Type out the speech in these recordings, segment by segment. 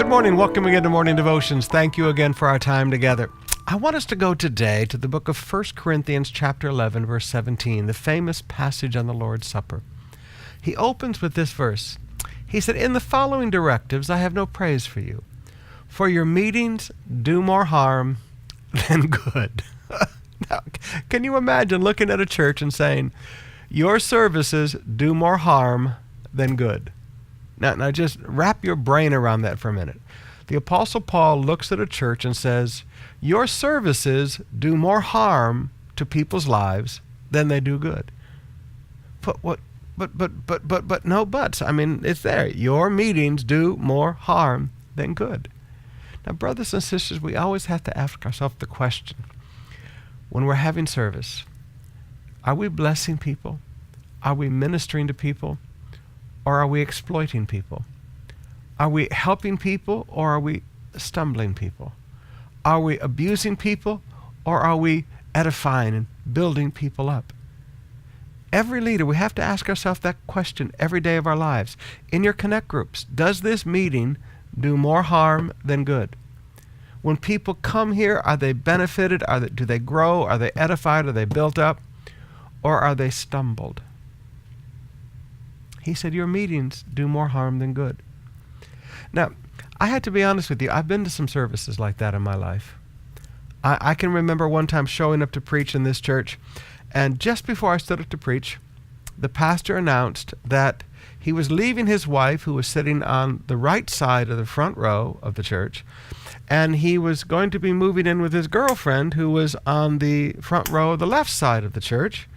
morning. Welcome again to Morning Devotions. Thank you again for our time together. I want us to go today to the book of 1 Corinthians chapter 11, verse 17, the famous passage on the Lord's Supper. He opens with this verse. He said, "In the following directives I have no praise for you, for your meetings do more harm than good." Now, can you imagine looking at a church and saying, your services do more harm than good? Now just wrap your brain around that for a minute. The Apostle Paul looks at a church and says, your services do more harm to people's lives than they do good. But no buts. I mean, it's there. Your meetings do more harm than good. Now, brothers and sisters, we always have to ask ourselves the question, when we're having service, are we blessing people? Are we ministering to people? Or are we exploiting people? Are we helping people, or are we stumbling people? Are we abusing people, or are we edifying and building people up? Every leader, we have to ask ourselves that question every day of our lives. In your connect groups, does this meeting do more harm than good? When people come here, are they benefited? Do they grow? Are they edified? Are they built up? Or are they stumbled? He said, your meetings do more harm than good. Now, I had to be honest with you. I've been to some services like that in my life. I can remember one time showing up to preach in this church, and just before I stood up to preach, the pastor announced that he was leaving his wife, who was sitting on the right side of the front row of the church, and he was going to be moving in with his girlfriend, who was on the front row of the left side of the church.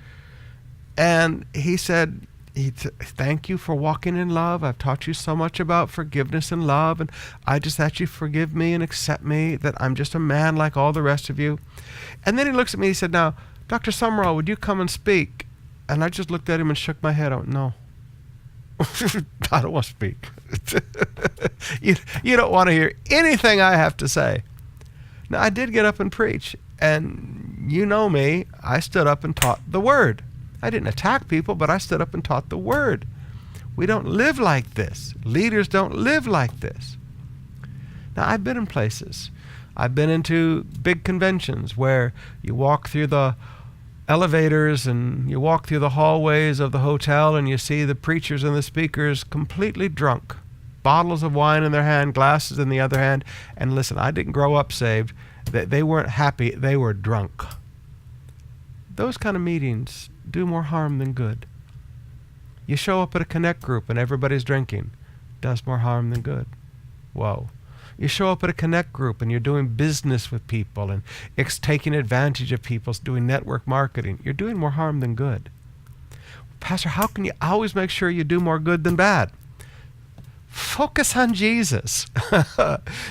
And he said, thank you for walking in love. I've taught you so much about forgiveness and love, and I just ask you forgive me and accept me, that I'm just a man like all the rest of you. And then he looks at me, he said, now, Dr. Summerall, would you come and speak? And I just looked at him and shook my head. I went, no. I don't want to speak. You don't want to hear anything I have to say. Now, I did get up and preach, and you know me, I stood up and taught the Word. I didn't attack people, but I stood up and taught the Word. We don't live like this. Leaders don't live like this. Now, I've been in places. I've been into big conventions where you walk through the elevators and you walk through the hallways of the hotel and you see the preachers and the speakers completely drunk, bottles of wine in their hand, glasses in the other hand. And listen, I didn't grow up saved. They weren't happy. They were drunk. Those kind of meetings do more harm than good. You show up at a connect group and everybody's drinking, does more harm than good. Whoa. You show up at a connect group and you're doing business with people and taking advantage of people, doing network marketing. You're doing more harm than good. Pastor, how can you always make sure you do more good than bad? Focus on Jesus.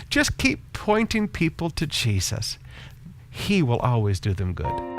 Just keep pointing people to Jesus. He will always do them good.